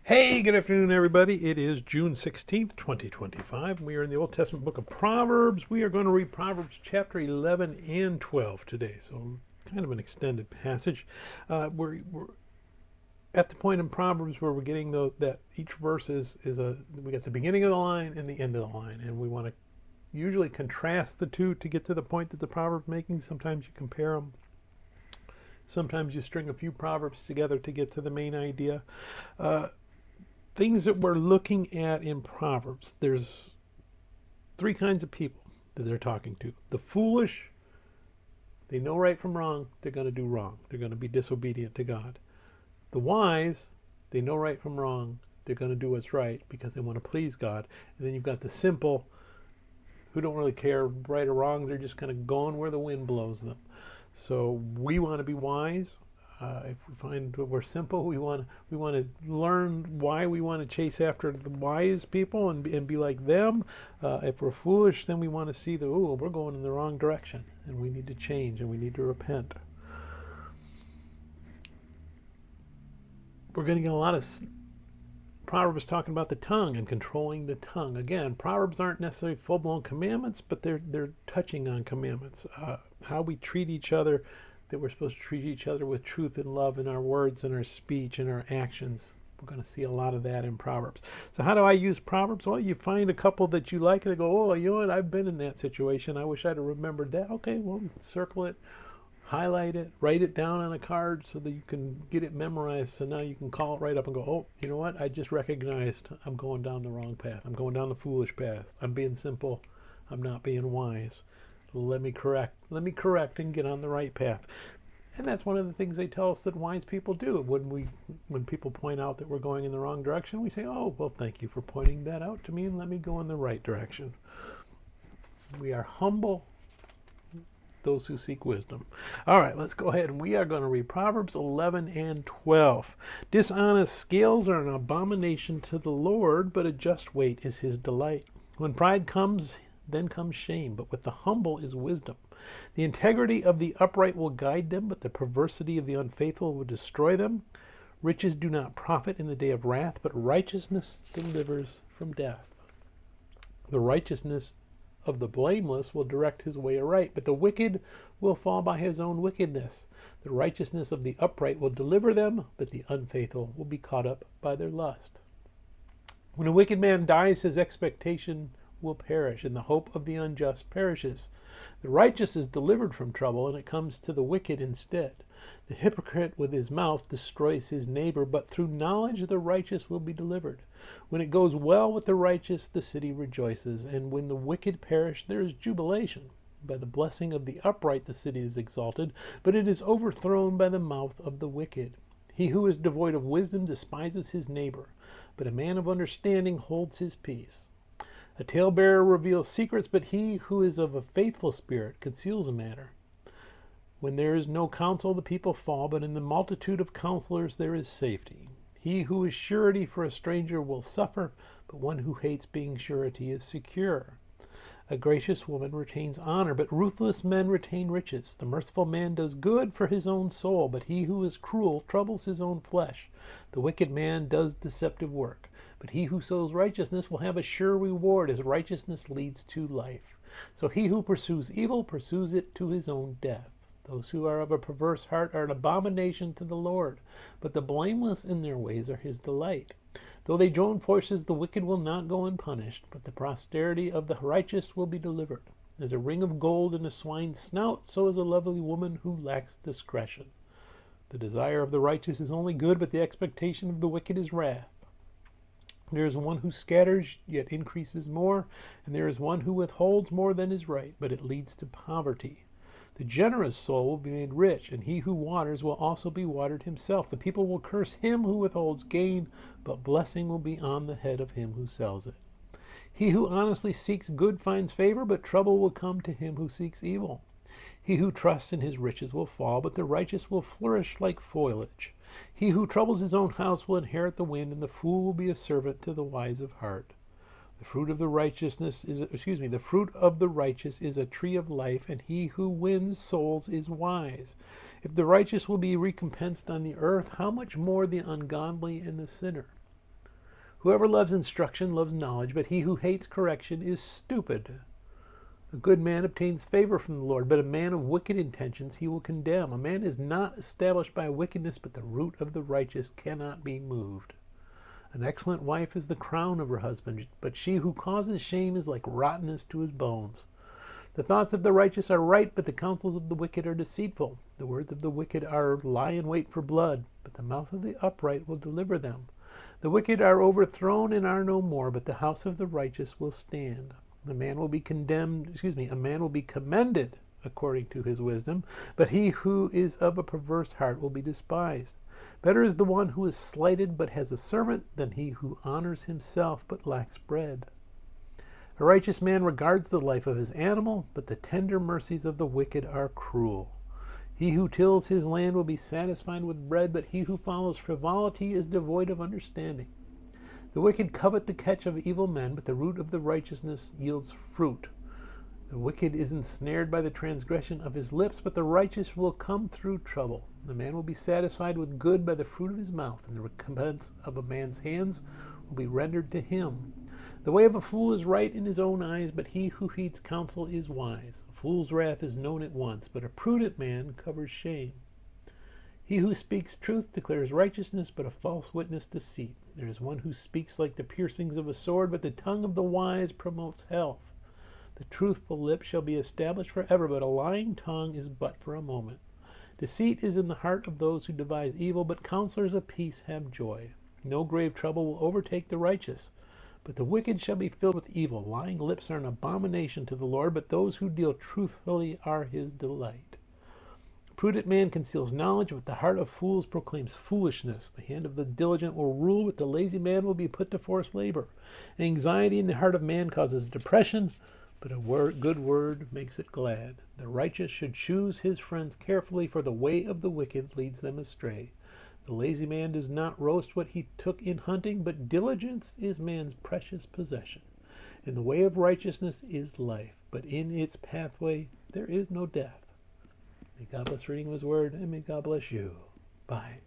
Hey, good afternoon, everybody. It is June 16th, 2025. We are in the Old Testament book of Proverbs. We are going to read Proverbs chapter 11 and 12 today, so kind of an extended passage. We're at the point in Proverbs where we're getting that each verse we got the beginning of the line and the end of the line, and we want to usually contrast the two to get to the point that the proverb's making. Sometimes you compare them. Sometimes you string a few proverbs together to get to the main idea. Things that we're looking at in Proverbs, there's three kinds of people that they're talking to. The foolish, they know right from wrong, they're going to do wrong. They're going to be disobedient to God. The wise, they know right from wrong, they're going to do what's right because they want to please God. And then you've got the simple, who don't really care right or wrong, they're just kind of going where the wind blows them. So we want to be wise. If we find we're simple, we want to learn why we want to chase after the wise people and be like them. If we're foolish, then we want to see we're going in the wrong direction and we need to change and we need to repent. We're going to get a lot of Proverbs talking about the tongue and controlling the tongue. Again, Proverbs aren't necessarily full-blown commandments, but they're touching on commandments. How we treat each other, that we're supposed to treat each other with truth and love in our words and our speech and our actions. We're going to see a lot of that in Proverbs. So how do I use Proverbs? Well, you find a couple that you like and go, you know what, I've been in that situation. I wish I'd have remembered that. Okay, well, circle it, highlight it, write it down on a card so that you can get it memorized. So now you can call it right up and go, you know what, I just recognized I'm going down the wrong path. I'm going down the foolish path. I'm being simple. I'm not being wise. Let me correct and get on the right path. And that's one of the things they tell us that wise people do. When people point out that we're going in the wrong direction, we say, well, thank you for pointing that out to me and let me go in the right direction. We are humble, those who seek wisdom. All right, let's go ahead and we are going to read Proverbs 11 and 12. Dishonest scales are an abomination to the Lord, but a just weight is his delight. When pride comes, then comes shame, but with the humble is wisdom. The integrity of the upright will guide them, but the perversity of the unfaithful will destroy them. Riches do not profit in the day of wrath, but righteousness delivers from death. The righteousness of the blameless will direct his way aright, but the wicked will fall by his own wickedness. The righteousness of the upright will deliver them, but the unfaithful will be caught up by their lust. When a wicked man dies, his expectation will perish, and the hope of the unjust perishes. The righteous is delivered from trouble, and it comes to the wicked instead. The hypocrite with his mouth destroys his neighbor, but through knowledge the righteous will be delivered. When it goes well with the righteous, the city rejoices, and when the wicked perish, there is jubilation. By the blessing of the upright the city is exalted, but it is overthrown by the mouth of the wicked. He who is devoid of wisdom despises his neighbor, but a man of understanding holds his peace. A talebearer reveals secrets, but he who is of a faithful spirit conceals a matter. When there is no counsel, the people fall, but in the multitude of counselors there is safety. He who is surety for a stranger will suffer, but one who hates being surety is secure. A gracious woman retains honor, but ruthless men retain riches. The merciful man does good for his own soul, but he who is cruel troubles his own flesh. The wicked man does deceptive work, but he who sows righteousness will have a sure reward, as righteousness leads to life. So he who pursues evil pursues it to his own death. Those who are of a perverse heart are an abomination to the Lord, but the blameless in their ways are his delight. Though they join forces, the wicked will not go unpunished, but the posterity of the righteous will be delivered. As a ring of gold in a swine's snout, so is a lovely woman who lacks discretion. The desire of the righteous is only good, but the expectation of the wicked is wrath. There is one who scatters, yet increases more, and there is one who withholds more than is right, but it leads to poverty. The generous soul will be made rich, and he who waters will also be watered himself. The people will curse him who withholds gain, but blessing will be on the head of him who sells it. He who honestly seeks good finds favor, but trouble will come to him who seeks evil. He who trusts in his riches will fall, but the righteous will flourish like foliage. He who troubles his own house will inherit the wind, and the fool will be a servant to the wise of heart. The fruit of the righteous is a tree of life, and he who wins souls is wise. If the righteous will be recompensed on the earth, how much more the ungodly and the sinner? Whoever loves instruction loves knowledge, but he who hates correction is stupid. A good man obtains favor from the Lord, but a man of wicked intentions he will condemn. A man is not established by wickedness, but the root of the righteous cannot be moved. An excellent wife is the crown of her husband, but she who causes shame is like rottenness to his bones. The thoughts of the righteous are right, but the counsels of the wicked are deceitful. The words of the wicked are lie in wait for blood, but the mouth of the upright will deliver them. The wicked are overthrown and are no more, but the house of the righteous will stand. A man will be commended according to his wisdom, but he who is of a perverse heart will be despised. Better is the one who is slighted but has a servant than he who honors himself but lacks bread. A righteous man regards the life of his animal, but the tender mercies of the wicked are cruel. He who tills his land will be satisfied with bread, but he who follows frivolity is devoid of understanding. The wicked covet the catch of evil men, but the root of the righteousness yields fruit. The wicked is ensnared by the transgression of his lips, but the righteous will come through trouble. The man will be satisfied with good by the fruit of his mouth, and the recompense of a man's hands will be rendered to him. The way of a fool is right in his own eyes, but he who heeds counsel is wise. A fool's wrath is known at once, but a prudent man covers shame. He who speaks truth declares righteousness, but a false witness deceit. There is one who speaks like the piercings of a sword, but the tongue of the wise promotes health. The truthful lip shall be established forever, but a lying tongue is but for a moment. Deceit is in the heart of those who devise evil, but counselors of peace have joy. No grave trouble will overtake the righteous, but the wicked shall be filled with evil. Lying lips are an abomination to the Lord, but those who deal truthfully are his delight. A prudent man conceals knowledge, but the heart of fools proclaims foolishness. The hand of the diligent will rule, but the lazy man will be put to forced labor. Anxiety in the heart of man causes depression, but a good word makes it glad. The righteous should choose his friends carefully, for the way of the wicked leads them astray. The lazy man does not roast what he took in hunting, but diligence is man's precious possession. In the way of righteousness is life, but in its pathway there is no death. May God bless reading of his word, and may God bless you. Bye.